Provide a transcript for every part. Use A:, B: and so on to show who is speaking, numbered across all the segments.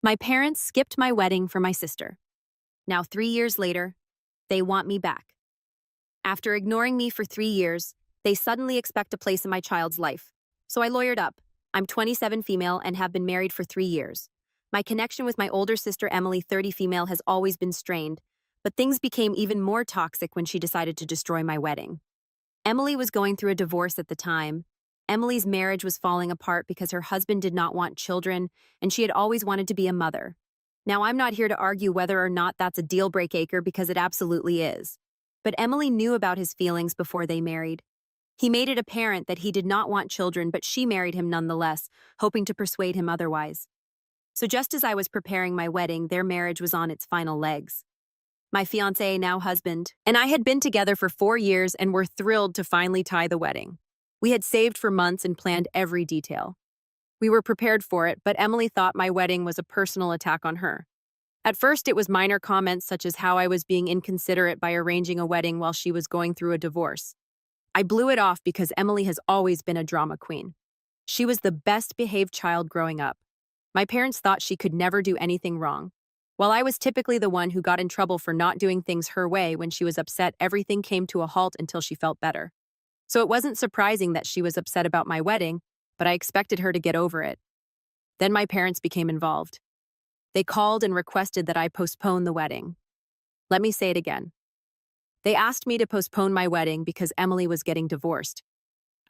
A: My parents skipped my wedding for my sister. Now, 3 years later, they want me back. After ignoring me for 3 years, they suddenly expect a place in my child's life. So I lawyered up. I'm 27 female and have been married for 3 years. My connection with my older sister Emily, 30 female, has always been strained, but things became even more toxic when she decided to destroy my wedding. Emily was going through a divorce at the time. Emily's marriage was falling apart because her husband did not want children, and she had always wanted to be a mother. Now, I'm not here to argue whether or not that's a deal breaker because it absolutely is. But Emily knew about his feelings before they married. He made it apparent that he did not want children, but she married him nonetheless, hoping to persuade him otherwise. So just as I was preparing my wedding, their marriage was on its final legs. My fiancé, now husband, and I had been together for 4 years and were thrilled to finally tie the wedding. We had saved for months and planned every detail. We were prepared for it, but Emily thought my wedding was a personal attack on her. At first, it was minor comments such as how I was being inconsiderate by arranging a wedding while she was going through a divorce. I blew it off because Emily has always been a drama queen. She was the best-behaved child growing up. My parents thought she could never do anything wrong. While I was typically the one who got in trouble for not doing things her way when she was upset, everything came to a halt until she felt better. So it wasn't surprising that she was upset about my wedding, but I expected her to get over it. Then my parents became involved. They called and requested that I postpone the wedding. Let me say it again. They asked me to postpone my wedding because Emily was getting divorced.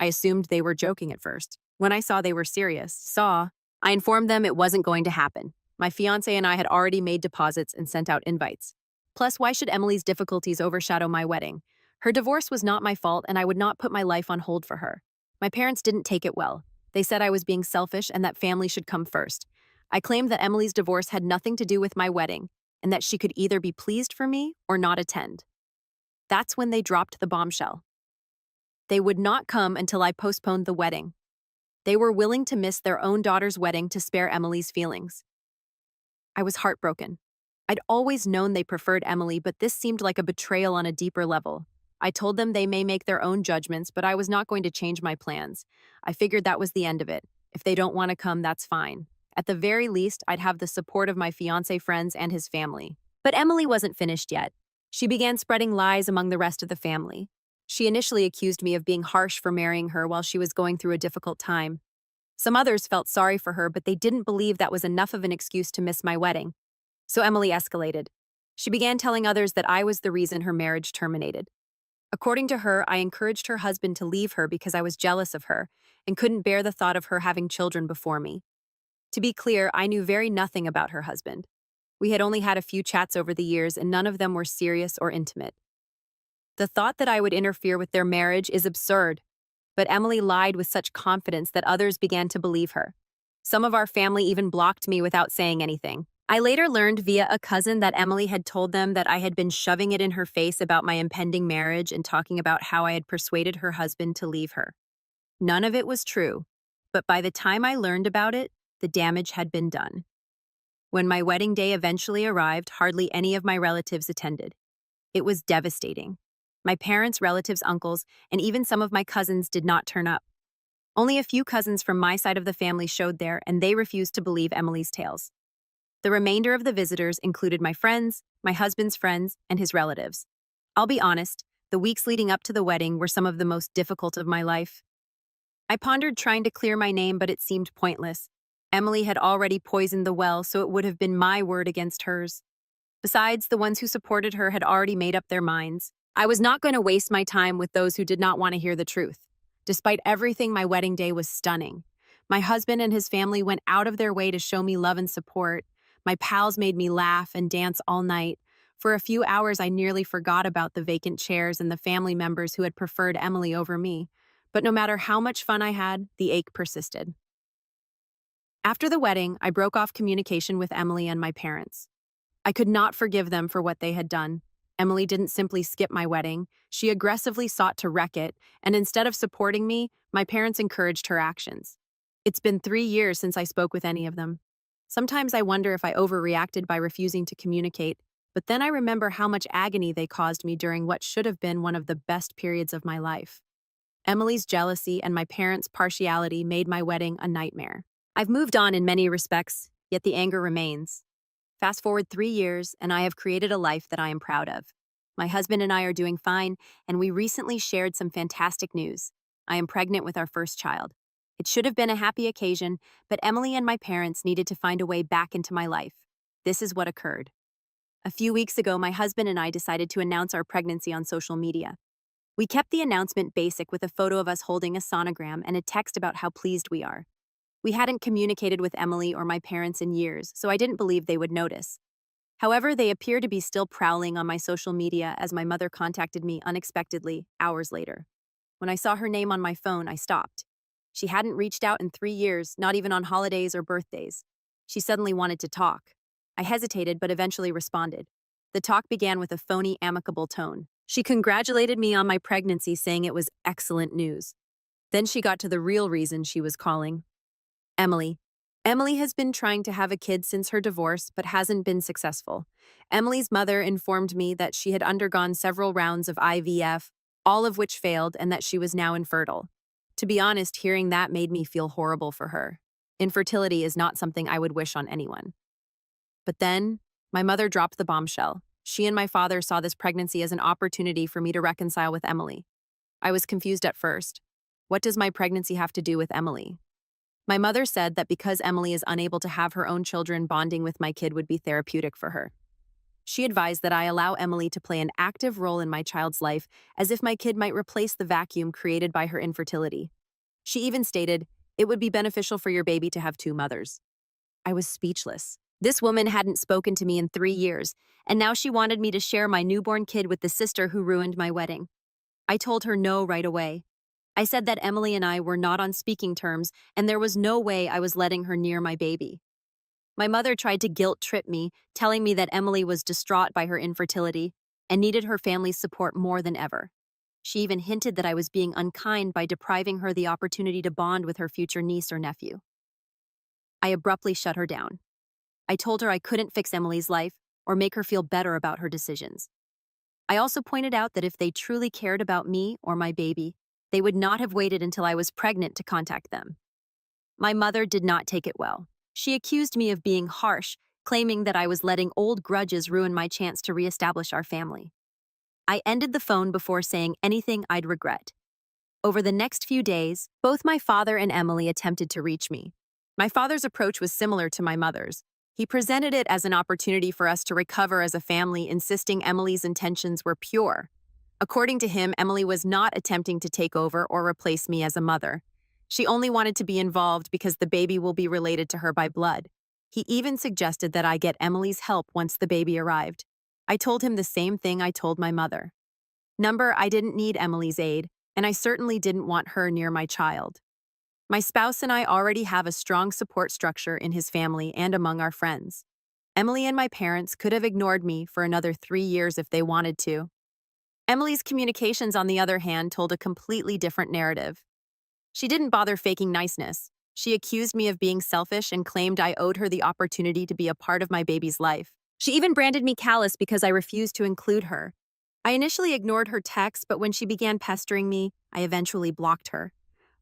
A: I assumed they were joking at first. When I saw they were serious, I informed them it wasn't going to happen. My fiancé and I had already made deposits and sent out invites. Plus, why should Emily's difficulties overshadow my wedding? Her divorce was not my fault, and I would not put my life on hold for her. My parents didn't take it well. They said I was being selfish and that family should come first. I claimed that Emily's divorce had nothing to do with my wedding, and that she could either be pleased for me or not attend. That's when they dropped the bombshell. They would not come until I postponed the wedding. They were willing to miss their own daughter's wedding to spare Emily's feelings. I was heartbroken. I'd always known they preferred Emily, but this seemed like a betrayal on a deeper level. I told them they may make their own judgments, but I was not going to change my plans. I figured that was the end of it. If they don't want to come, that's fine. At the very least, I'd have the support of my fiancé friends and his family. But Emily wasn't finished yet. She began spreading lies among the rest of the family. She initially accused me of being harsh for marrying her while she was going through a difficult time. Some others felt sorry for her, but they didn't believe that was enough of an excuse to miss my wedding. So Emily escalated. She began telling others that I was the reason her marriage terminated. According to her, I encouraged her husband to leave her because I was jealous of her and couldn't bear the thought of her having children before me. To be clear, I knew very nothing about her husband. We had only had a few chats over the years, and none of them were serious or intimate. The thought that I would interfere with their marriage is absurd, but Emily lied with such confidence that others began to believe her. Some of our family even blocked me without saying anything. I later learned via a cousin that Emily had told them that I had been shoving it in her face about my impending marriage and talking about how I had persuaded her husband to leave her. None of it was true, but by the time I learned about it, the damage had been done. When my wedding day eventually arrived, hardly any of my relatives attended. It was devastating. My parents, relatives, uncles, and even some of my cousins did not turn up. Only a few cousins from my side of the family showed there, and they refused to believe Emily's tales. The remainder of the visitors included my friends, my husband's friends, and his relatives. I'll be honest, the weeks leading up to the wedding were some of the most difficult of my life. I pondered trying to clear my name, but it seemed pointless. Emily had already poisoned the well, so it would have been my word against hers. Besides, the ones who supported her had already made up their minds. I was not going to waste my time with those who did not want to hear the truth. Despite everything, my wedding day was stunning. My husband and his family went out of their way to show me love and support. My pals made me laugh and dance all night. For a few hours, I nearly forgot about the vacant chairs and the family members who had preferred Emily over me. But no matter how much fun I had, the ache persisted. After the wedding, I broke off communication with Emily and my parents. I could not forgive them for what they had done. Emily didn't simply skip my wedding. She aggressively sought to wreck it, and instead of supporting me, my parents encouraged her actions. It's been 3 years since I spoke with any of them. Sometimes I wonder if I overreacted by refusing to communicate, but then I remember how much agony they caused me during what should have been one of the best periods of my life. Emily's jealousy and my parents' partiality made my wedding a nightmare. I've moved on in many respects, Yet the anger remains. Fast forward 3 years, and I have created a life that I am proud of. My husband and I are doing fine, and we recently shared some fantastic news. I am pregnant with our first child. It should have been a happy occasion, but Emily and my parents needed to find a way back into my life. This is what occurred. A few weeks ago, my husband and I decided to announce our pregnancy on social media. We kept the announcement basic with a photo of us holding a sonogram and a text about how pleased we are. We hadn't communicated with Emily or my parents in years, so I didn't believe they would notice. However, they appear to be still prowling on my social media as my mother contacted me unexpectedly hours later. When I saw her name on my phone, I stopped. She hadn't reached out in 3 years, not even on holidays or birthdays. She suddenly wanted to talk. I hesitated but eventually responded. The talk began with a phony, amicable tone. She congratulated me on my pregnancy, saying it was excellent news. Then she got to the real reason she was calling. Emily. Emily has been trying to have a kid since her divorce, but hasn't been successful. Emily's mother informed me that she had undergone several rounds of IVF, all of which failed, and that she was now infertile. To be honest, hearing that made me feel horrible for her. Infertility is not something I would wish on anyone. But then, my mother dropped the bombshell. She and my father saw this pregnancy as an opportunity for me to reconcile with Emily. I was confused at first. What does my pregnancy have to do with Emily? My mother said that because Emily is unable to have her own children, bonding with my kid would be therapeutic for her. She advised that I allow Emily to play an active role in my child's life, as if my kid might replace the vacuum created by her infertility. She even stated, "It would be beneficial for your baby to have two mothers." I was speechless. This woman hadn't spoken to me in 3 years, and now she wanted me to share my newborn kid with the sister who ruined my wedding. I told her no right away. I said that Emily and I were not on speaking terms, and there was no way I was letting her near my baby. My mother tried to guilt-trip me, telling me that Emily was distraught by her infertility and needed her family's support more than ever. She even hinted that I was being unkind by depriving her the opportunity to bond with her future niece or nephew. I abruptly shut her down. I told her I couldn't fix Emily's life or make her feel better about her decisions. I also pointed out that if they truly cared about me or my baby, they would not have waited until I was pregnant to contact them. My mother did not take it well. She accused me of being harsh, claiming that I was letting old grudges ruin my chance to reestablish our family. I ended the phone before saying anything I'd regret. Over the next few days, both my father and Emily attempted to reach me. My father's approach was similar to my mother's. He presented it as an opportunity for us to recover as a family, insisting Emily's intentions were pure. According to him, Emily was not attempting to take over or replace me as a mother. She only wanted to be involved because the baby will be related to her by blood. He even suggested that I get Emily's help once the baby arrived. I told him the same thing I told my mother. I didn't need Emily's aid, and I certainly didn't want her near my child. My spouse and I already have a strong support structure in his family and among our friends. Emily and my parents could have ignored me for another 3 years if they wanted to. Emily's communications, on the other hand, told a completely different narrative. She didn't bother faking niceness. She accused me of being selfish and claimed I owed her the opportunity to be a part of my baby's life. She even branded me callous because I refused to include her. I initially ignored her texts, but when she began pestering me, I eventually blocked her.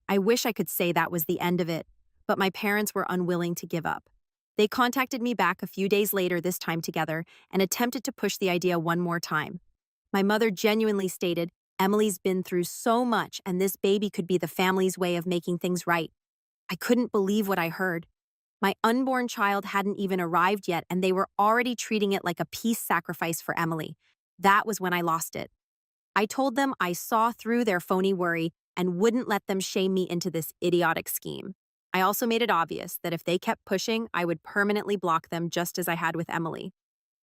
A: I wish I could say that was the end of it, but my parents were unwilling to give up. They contacted me back a few days later, this time together, and attempted to push the idea one more time. My mother genuinely stated, "Emily's been through so much, and this baby could be the family's way of making things right." I couldn't believe what I heard. My unborn child hadn't even arrived yet, and they were already treating it like a peace sacrifice for Emily. That was when I lost it. I told them I saw through their phony worry and wouldn't let them shame me into this idiotic scheme. I also made it obvious that if they kept pushing, I would permanently block them, just as I had with Emily.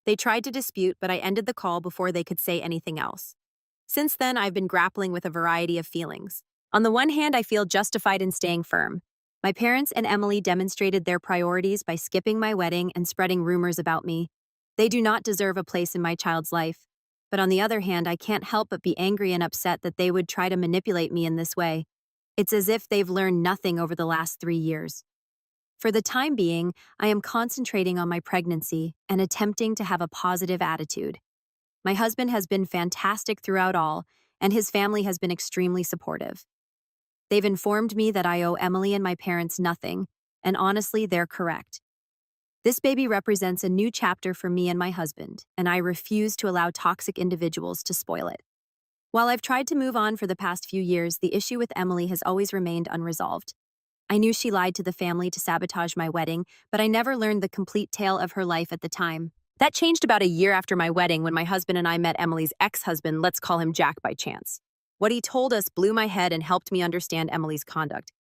A: They tried to dispute, but I ended the call before they could say anything else. Since then, I've been grappling with a variety of feelings. On the one hand, I feel justified in staying firm. My parents and Emily demonstrated their priorities by skipping my wedding and spreading rumors about me. They do not deserve a place in my child's life. But on the other hand, I can't help but be angry and upset that they would try to manipulate me in this way. It's as if they've learned nothing over the last 3 years. For the time being, I am concentrating on my pregnancy and attempting to have a positive attitude. My husband has been fantastic throughout all, and his family has been extremely supportive. They've informed me that I owe Emily and my parents nothing, and honestly, they're correct. This baby represents a new chapter for me and my husband, and I refuse to allow toxic individuals to spoil it. While I've tried to move on for the past few years, the issue with Emily has always remained unresolved. I knew she lied to the family to sabotage my wedding, but I never learned the complete tale of her life at the time. That changed about a year after my wedding when my husband and I met Emily's ex-husband, let's call him Jack by chance. What he told us blew my head and helped me understand Emily's conduct.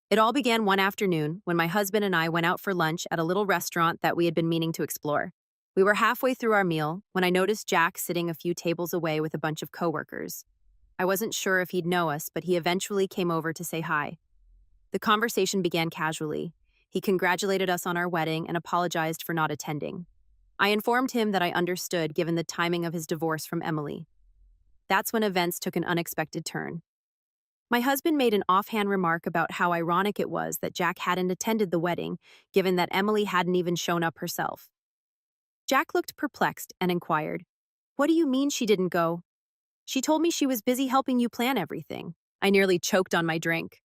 A: It all began one afternoon when my husband and I went out for lunch at a little restaurant that we had been meaning to explore. We were halfway through our meal when I noticed Jack sitting a few tables away with a bunch of coworkers. I wasn't sure if he'd know us, but he eventually came over to say hi. The conversation began casually. He congratulated us on our wedding and apologized for not attending. I informed him that I understood given the timing of his divorce from Emily. That's when events took an unexpected turn. My husband made an offhand remark about how ironic it was that Jack hadn't attended the wedding, given that Emily hadn't even shown up herself. Jack looked perplexed and inquired, "What do you mean she didn't go? She told me she was busy helping you plan everything." I nearly choked on my drink.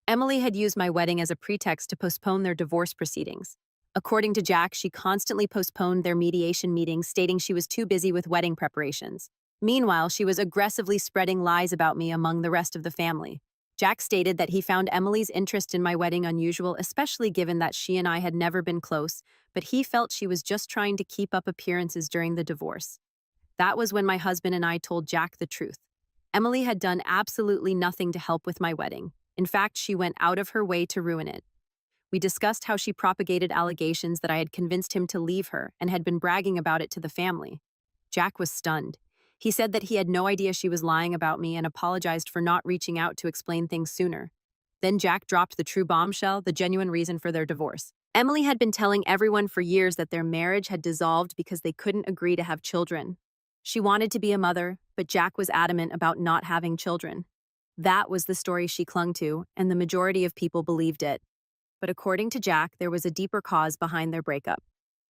A: Emily had used my wedding as a pretext to postpone their divorce proceedings. According to Jack, she constantly postponed their mediation meetings, stating she was too busy with wedding preparations. Meanwhile, she was aggressively spreading lies about me among the rest of the family. Jack stated that he found Emily's interest in my wedding unusual, especially given that she and I had never been close, but he felt she was just trying to keep up appearances during the divorce. That was when my husband and I told Jack the truth. Emily had done absolutely nothing to help with my wedding. In fact, she went out of her way to ruin it. We discussed how she propagated allegations that I had convinced him to leave her and had been bragging about it to the family. Jack was stunned. He said that he had no idea she was lying about me and apologized for not reaching out to explain things sooner. Then Jack dropped the true bombshell, the genuine reason for their divorce. Emily had been telling everyone for years that their marriage had dissolved because they couldn't agree to have children. She wanted to be a mother, but Jack was adamant about not having children. That was the story she clung to, and the majority of people believed it. But according to Jack, there was a deeper cause behind their breakup.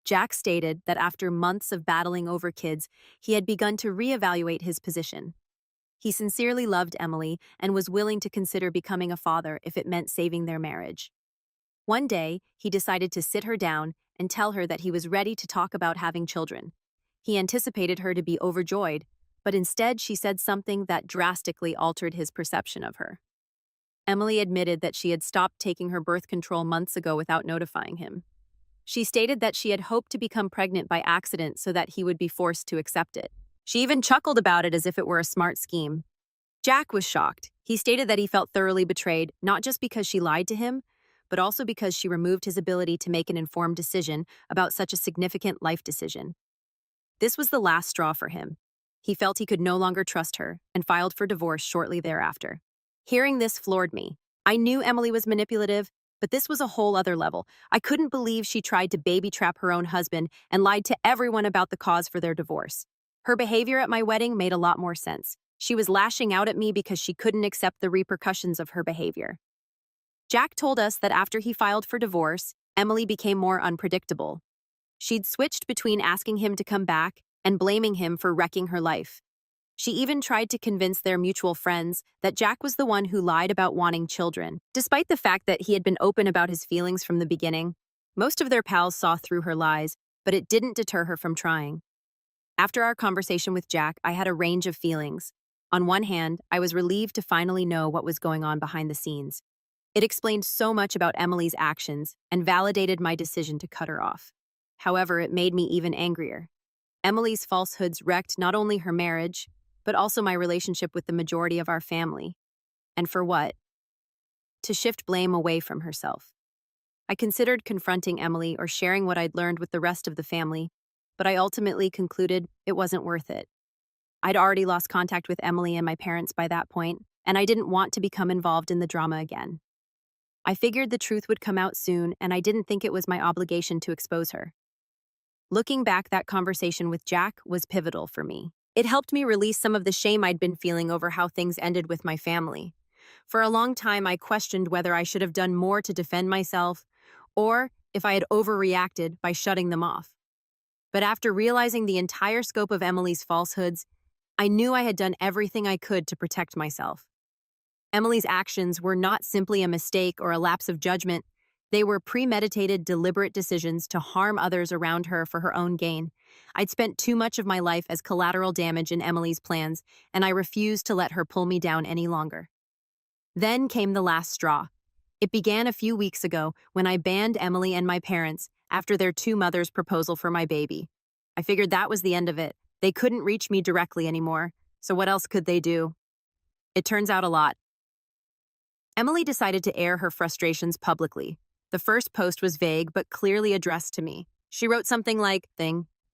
A: Jack stated that after months of battling over kids, he had begun to reevaluate his position. He sincerely loved Emily and was willing to consider becoming a father if it meant saving their marriage. One day, he decided to sit her down and tell her that he was ready to talk about having children. He anticipated her to be overjoyed, but instead she said something that drastically altered his perception of her. Emily admitted that she had stopped taking her birth control months ago without notifying him. She stated that she had hoped to become pregnant by accident so that he would be forced to accept it. She even chuckled about it as if it were a smart scheme. Jack was shocked. He stated that he felt thoroughly betrayed, not just because she lied to him, but also because she removed his ability to make an informed decision about such a significant life decision. This was the last straw for him. He felt he could no longer trust her and filed for divorce shortly thereafter. Hearing this floored me. I knew Emily was manipulative, but this was a whole other level. I couldn't believe she tried to baby trap her own husband and lied to everyone about the cause for their divorce. Her behavior at my wedding made a lot more sense. She was lashing out at me because she couldn't accept the repercussions of her behavior. Jack told us that after he filed for divorce, Emily became more unpredictable. She'd switched between asking him to come back and blaming him for wrecking her life. She even tried to convince their mutual friends that Jack was the one who lied about wanting children. Despite the fact that he had been open about his feelings from the beginning, most of their pals saw through her lies, but it didn't deter her from trying. After our conversation with Jack, I had a range of feelings. On one hand, I was relieved to finally know what was going on behind the scenes. It explained so much about Emily's actions and validated my decision to cut her off. However, it made me even angrier. Emily's falsehoods wrecked not only her marriage, but also my relationship with the majority of our family. And for what? To shift blame away from herself. I considered confronting Emily or sharing what I'd learned with the rest of the family, but I ultimately concluded it wasn't worth it. I'd already lost contact with Emily and my parents by that point, and I didn't want to become involved in the drama again. I figured the truth would come out soon, and I didn't think it was my obligation to expose her. Looking back, that conversation with Jack was pivotal for me. It helped me release some of the shame I'd been feeling over how things ended with my family. For a long time, I questioned whether I should have done more to defend myself, or if I had overreacted by shutting them off. But after realizing the entire scope of Emily's falsehoods, I knew I had done everything I could to protect myself. Emily's actions were not simply a mistake or a lapse of judgment, They were premeditated, deliberate decisions to harm others around her for her own gain. I'd spent too much of my life as collateral damage in Emily's plans, and I refused to let her pull me down any longer. Then came the last straw. It began a few weeks ago when I banned Emily and my parents after their two mothers' proposal for my baby. I figured that was the end of it. They couldn't reach me directly anymore, so what else could they do? It turns out a lot. Emily decided to air her frustrations publicly. The first post was vague but clearly addressed to me. She wrote something like,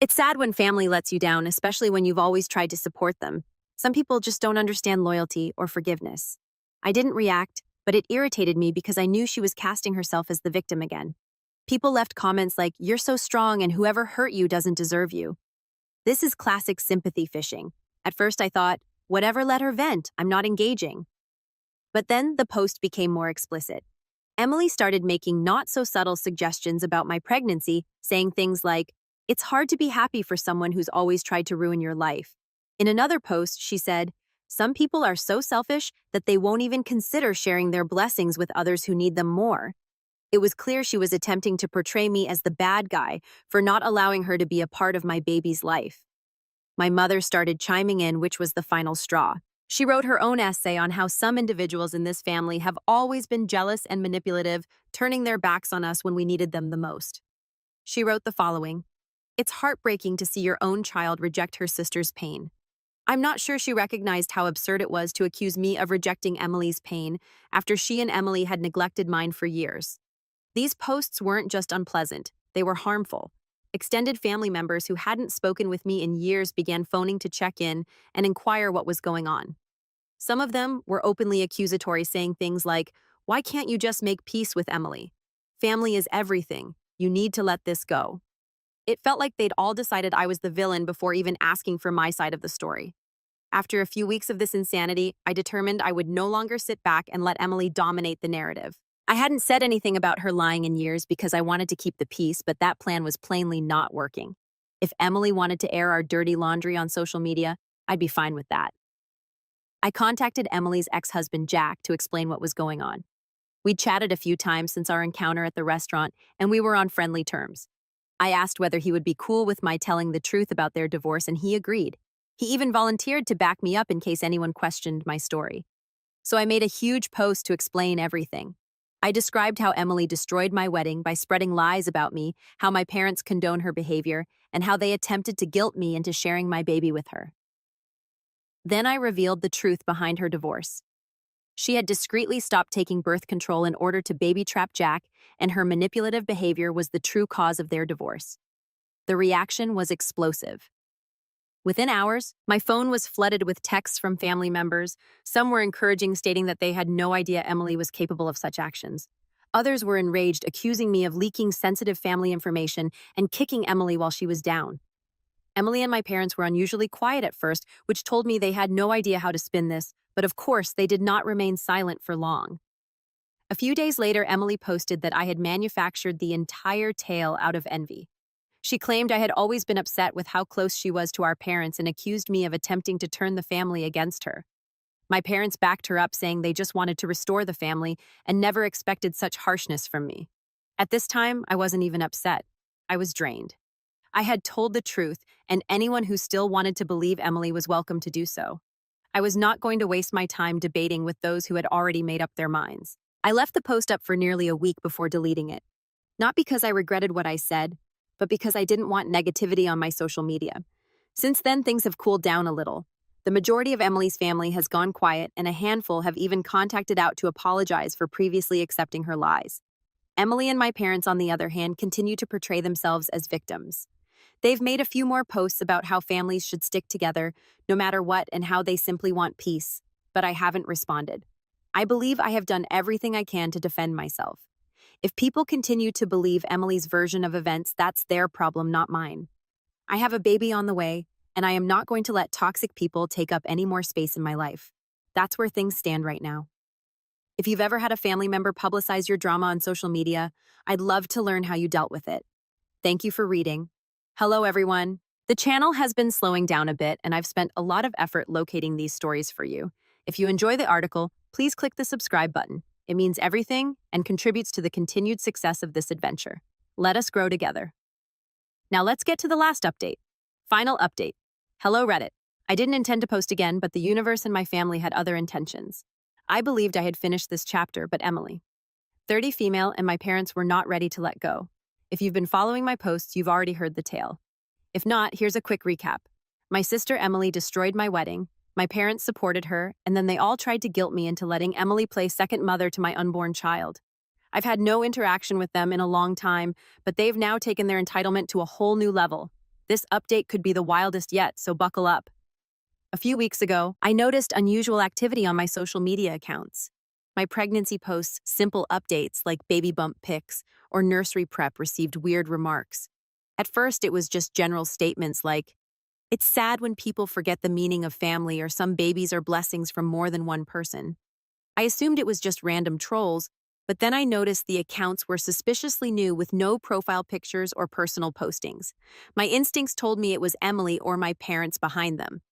A: "It's sad when family lets you down, especially when you've always tried to support them. Some people just don't understand loyalty or forgiveness." I didn't react, but it irritated me because I knew she was casting herself as the victim again. People left comments like, "You're so strong and whoever hurt you doesn't deserve you." This is classic sympathy fishing. At first I thought, whatever, let her vent, I'm not engaging. But then the post became more explicit. Emily started making not-so-subtle suggestions about my pregnancy, saying things like, "It's hard to be happy for someone who's always tried to ruin your life." In another post, she said, "Some people are so selfish that they won't even consider sharing their blessings with others who need them more." It was clear she was attempting to portray me as the bad guy for not allowing her to be a part of my baby's life. My mother started chiming in, which was the final straw. She wrote her own essay on how some individuals in this family have always been jealous and manipulative, turning their backs on us when we needed them the most. She wrote the following: "It's heartbreaking to see your own child reject her sister's pain." I'm not sure she recognized how absurd it was to accuse me of rejecting Emily's pain after she and Emily had neglected mine for years. These posts weren't just unpleasant, they were harmful. Extended family members who hadn't spoken with me in years began phoning to check in and inquire what was going on. Some of them were openly accusatory, saying things like, "Why can't you just make peace with Emily? Family is everything. You need to let this go." It felt like they'd all decided I was the villain before even asking for my side of the story. After a few weeks of this insanity, I determined I would no longer sit back and let Emily dominate the narrative. I hadn't said anything about her lying in years because I wanted to keep the peace, but that plan was plainly not working. If Emily wanted to air our dirty laundry on social media, I'd be fine with that. I contacted Emily's ex-husband, Jack, to explain what was going on. We'd chatted a few times since our encounter at the restaurant, and we were on friendly terms. I asked whether he would be cool with my telling the truth about their divorce, and he agreed. He even volunteered to back me up in case anyone questioned my story. So I made a huge post to explain everything. I described how Emily destroyed my wedding by spreading lies about me, how my parents condone her behavior, and how they attempted to guilt me into sharing my baby with her. Then I revealed the truth behind her divorce. She had discreetly stopped taking birth control in order to baby-trap Jack, and her manipulative behavior was the true cause of their divorce. The reaction was explosive. Within hours, my phone was flooded with texts from family members. Some were encouraging, stating that they had no idea Emily was capable of such actions. Others were enraged, accusing me of leaking sensitive family information and kicking Emily while she was down. Emily and my parents were unusually quiet at first, which told me they had no idea how to spin this, but of course they did not remain silent for long. A few days later, Emily posted that I had manufactured the entire tale out of envy. She claimed I had always been upset with how close she was to our parents and accused me of attempting to turn the family against her. My parents backed her up, saying they just wanted to restore the family and never expected such harshness from me. At this time, I wasn't even upset. I was drained. I had told the truth, and anyone who still wanted to believe Emily was welcome to do so. I was not going to waste my time debating with those who had already made up their minds. I left the post up for nearly a week before deleting it. Not because I regretted what I said, but because I didn't want negativity on my social media. Since then, things have cooled down a little. The majority of Emily's family has gone quiet, and a handful have even contacted out to apologize for previously accepting her lies. Emily and my parents, on the other hand, continue to portray themselves as victims. They've made a few more posts about how families should stick together, no matter what, and how they simply want peace, but I haven't responded. I believe I have done everything I can to defend myself. If people continue to believe Emily's version of events, that's their problem, not mine. I have a baby on the way, and I am not going to let toxic people take up any more space in my life. That's where things stand right now. If you've ever had a family member publicize your drama on social media, I'd love to learn how you dealt with it. Thank you for reading. Hello, everyone. The channel has been slowing down a bit, and I've spent a lot of effort locating these stories for you. If you enjoy the article, please click the subscribe button. It means everything and contributes to the continued success of this adventure. Let us grow together. Now let's get to the last update. Final update. Hello, Reddit. I didn't intend to post again, but the universe and my family had other intentions. I believed I had finished this chapter, but Emily, 30 female, and my parents were not ready to let go. If you've been following my posts, you've already heard the tale. If not, here's a quick recap. My sister Emily destroyed my wedding, my parents supported her, and then they all tried to guilt me into letting Emily play second mother to my unborn child. I've had no interaction with them in a long time, but they've now taken their entitlement to a whole new level. This update could be the wildest yet, so buckle up. A few weeks ago, I noticed unusual activity on my social media accounts. My pregnancy posts, simple updates like baby bump pics or nursery prep received weird remarks. At first, it was just general statements like, "It's sad when people forget the meaning of family," or "Some babies are blessings from more than one person." I assumed it was just random trolls, but then I noticed the accounts were suspiciously new with no profile pictures or personal postings. My instincts told me it was Emily or my parents behind them.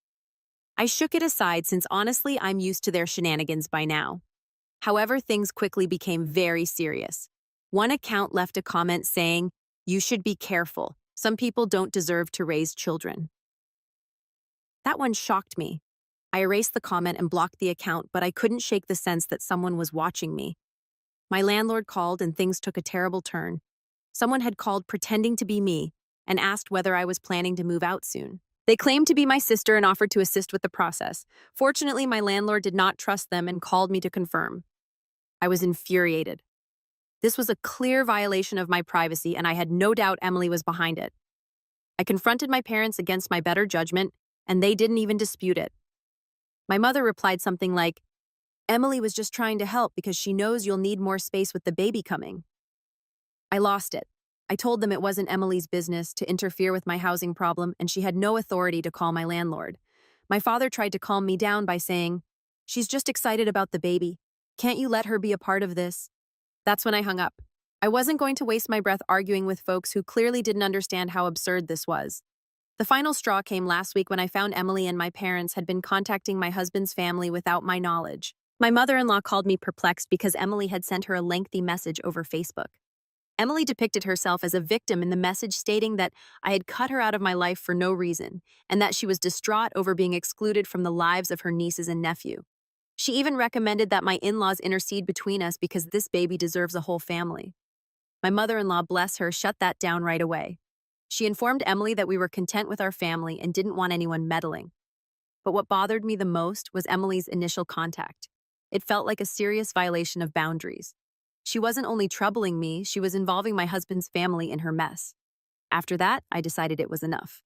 A: I shook it aside since honestly I'm used to their shenanigans by now. However, things quickly became very serious. One account left a comment saying, "You should be careful. Some people don't deserve to raise children." That one shocked me. I erased the comment and blocked the account, but I couldn't shake the sense that someone was watching me. My landlord called and things took a terrible turn. Someone had called pretending to be me and asked whether I was planning to move out soon. They claimed to be my sister and offered to assist with the process. Fortunately, my landlord did not trust them and called me to confirm. I was infuriated. This was a clear violation of my privacy, and I had no doubt Emily was behind it. I confronted my parents against my better judgment, and they didn't even dispute it. My mother replied something like, "Emily was just trying to help because she knows you'll need more space with the baby coming." I lost it. I told them it wasn't Emily's business to interfere with my housing problem, and she had no authority to call my landlord. My father tried to calm me down by saying, "She's just excited about the baby. Can't you let her be a part of this?" That's when I hung up. I wasn't going to waste my breath arguing with folks who clearly didn't understand how absurd this was. The final straw came last week when I found Emily and my parents had been contacting my husband's family without my knowledge. My mother-in-law called me perplexed because Emily had sent her a lengthy message over Facebook. Emily depicted herself as a victim in the message, stating that I had cut her out of my life for no reason, and that she was distraught over being excluded from the lives of her nieces and nephew. She even recommended that my in-laws intercede between us because this baby deserves a whole family. My mother-in-law, bless her, shut that down right away. She informed Emily that we were content with our family and didn't want anyone meddling. But what bothered me the most was Emily's initial contact. It felt like a serious violation of boundaries. She wasn't only troubling me, she was involving my husband's family in her mess. After that, I decided it was enough.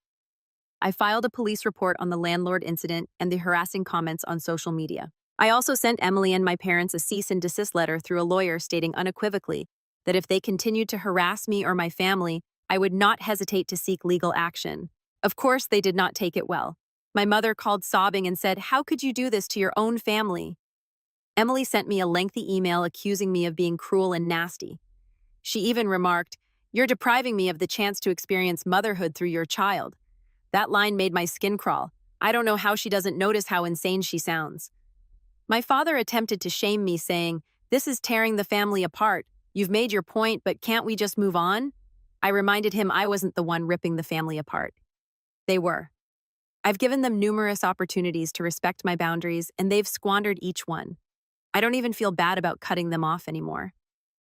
A: I filed a police report on the landlord incident and the harassing comments on social media. I also sent Emily and my parents a cease and desist letter through a lawyer stating unequivocally that if they continued to harass me or my family, I would not hesitate to seek legal action. Of course, they did not take it well. My mother called sobbing and said, "How could you do this to your own family?" Emily sent me a lengthy email accusing me of being cruel and nasty. She even remarked, "You're depriving me of the chance to experience motherhood through your child." That line made my skin crawl. I don't know how she doesn't notice how insane she sounds. My father attempted to shame me, saying, "This is tearing the family apart. You've made your point, but can't we just move on?" I reminded him I wasn't the one ripping the family apart. They were. I've given them numerous opportunities to respect my boundaries, and they've squandered each one. I don't even feel bad about cutting them off anymore.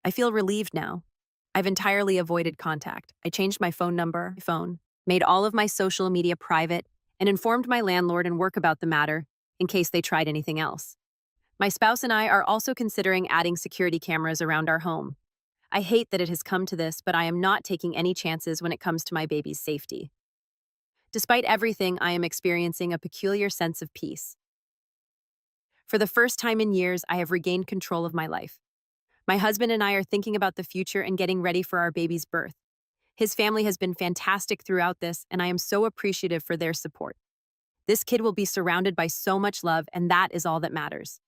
A: I feel relieved now. I've entirely avoided contact. I changed my phone number, made all of my social media private, and informed my landlord and work about the matter in case they tried anything else. My spouse and I are also considering adding security cameras around our home. I hate that it has come to this, but I am not taking any chances when it comes to my baby's safety. Despite everything, I am experiencing a peculiar sense of peace. For the first time in years, I have regained control of my life. My husband and I are thinking about the future and getting ready for our baby's birth. His family has been fantastic throughout this, and I am so appreciative for their support. This kid will be surrounded by so much love, and that is all that matters.